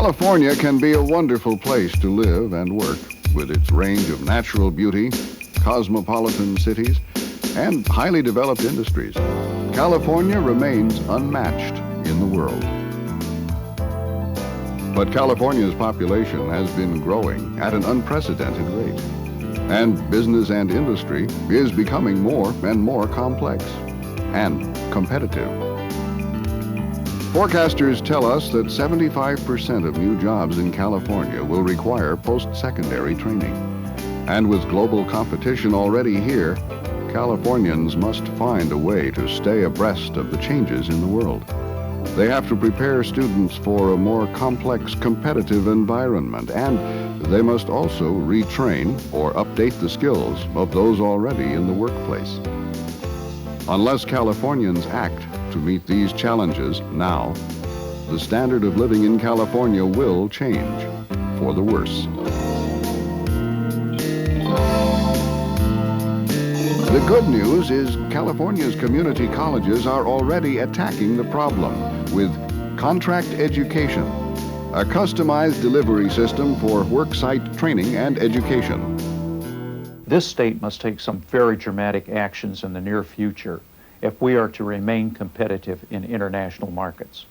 California can be a wonderful place to live and work with its range of natural beauty, cosmopolitan cities, and highly developed industries. California remains unmatched in the world. But California's population has been growing at an unprecedented rate, and business and industry is becoming more and more complex and competitive. Forecasters tell us that 75% of new jobs in California will require post-secondary training. And with global competition already here, Californians must find a way to stay abreast of the changes in the world. They have to prepare students for a more complex, competitive environment, and they must also retrain or update the skills of those already in the workplace. Unless Californians act to meet these challenges now, the standard of living in California will change for the worse. The good news is California's community colleges are already attacking the problem with contract education, a customized delivery system for worksite training and education. This state must take some very dramatic actions in the near future if we are to remain competitive in international markets.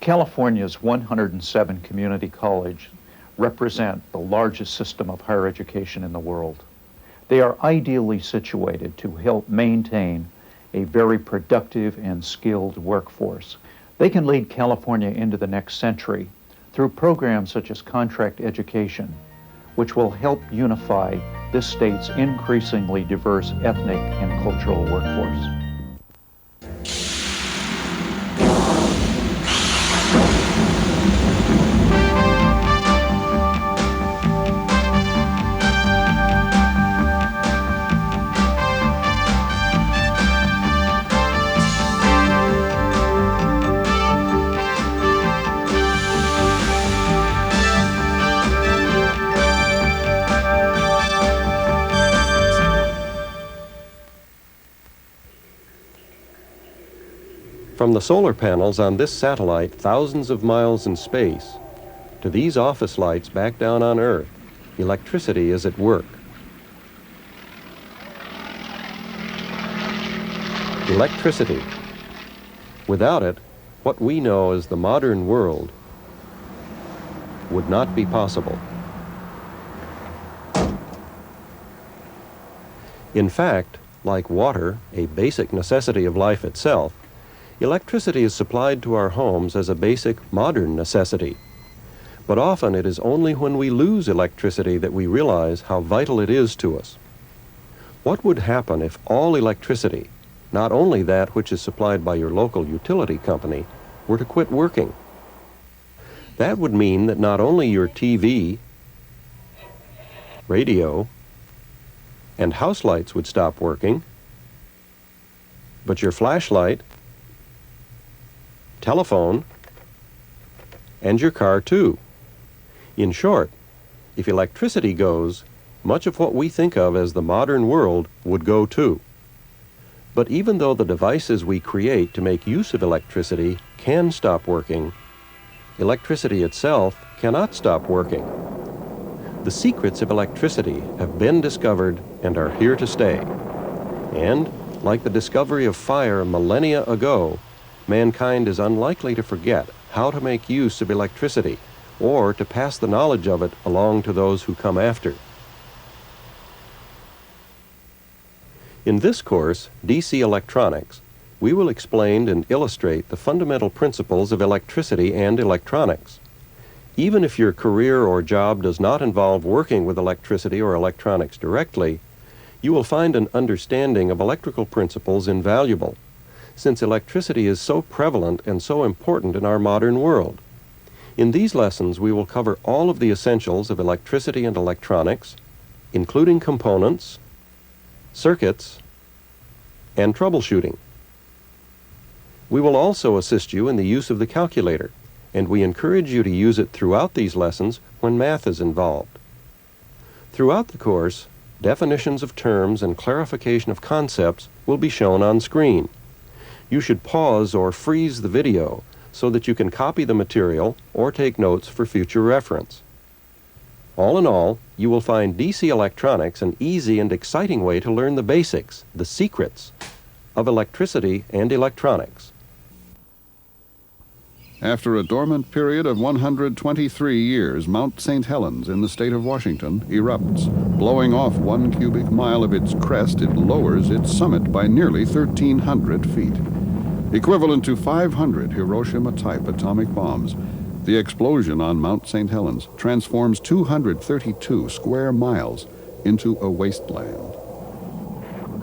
California's 107 community colleges represent the largest system of higher education in the world. They are ideally situated to help maintain a very productive and skilled workforce. They can lead California into the next century through programs such as contract education, which will help unify this state's increasingly diverse ethnic and cultural workforce. From the solar panels on this satellite thousands of miles in space to these office lights back down on Earth, electricity is at work. Electricity. Without it, what we know as the modern world would not be possible. In fact, like water, a basic necessity of life itself, electricity is supplied to our homes as a basic modern necessity. But often it is only when we lose electricity that we realize how vital it is to us. What would happen if all electricity, not only that which is supplied by your local utility company, were to quit working? That would mean that not only your TV, radio, and house lights would stop working, but your flashlight, telephone, and your car too. In short, if electricity goes, much of what we think of as the modern world would go too. But even though the devices we create to make use of electricity can stop working, electricity itself cannot stop working. The secrets of electricity have been discovered and are here to stay. And, like the discovery of fire millennia ago, mankind is unlikely to forget how to make use of electricity or to pass the knowledge of it along to those who come after. In this course, DC Electronics, we will explain and illustrate the fundamental principles of electricity and electronics. Even if your career or job does not involve working with electricity or electronics directly, you will find an understanding of electrical principles invaluable, since electricity is so prevalent and so important in our modern world. In these lessons, we will cover all of the essentials of electricity and electronics, including components, circuits, and troubleshooting. We will also assist you in the use of the calculator, and we encourage you to use it throughout these lessons when math is involved. Throughout the course, definitions of terms and clarification of concepts will be shown on screen. You should pause or freeze the video so that you can copy the material or take notes for future reference. All in all, you will find DC Electronics an easy and exciting way to learn the basics, the secrets, of electricity and electronics. After a dormant period of 123 years, Mount St. Helens in the state of Washington erupts. Blowing off 1 cubic mile of its crest, it lowers its summit by nearly 1,300 feet, equivalent to 500 Hiroshima-type atomic bombs. The explosion on Mount St. Helens transforms 232 square miles into a wasteland.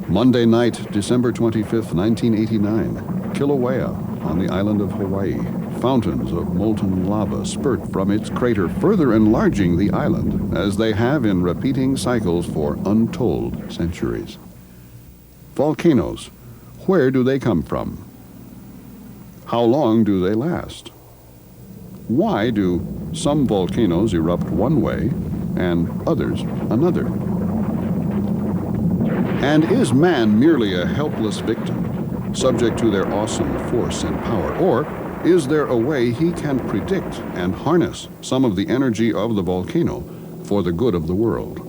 Monday night, December 25th, 1989, Kilauea on the island of Hawaii. Fountains of molten lava spurt from its crater, further enlarging the island, as they have in repeating cycles for untold centuries. Volcanoes, where do they come from? How long do they last? Why do some volcanoes erupt one way and others another? And is man merely a helpless victim, subject to their awesome force and power, or is there a way he can predict and harness some of the energy of the volcano for the good of the world?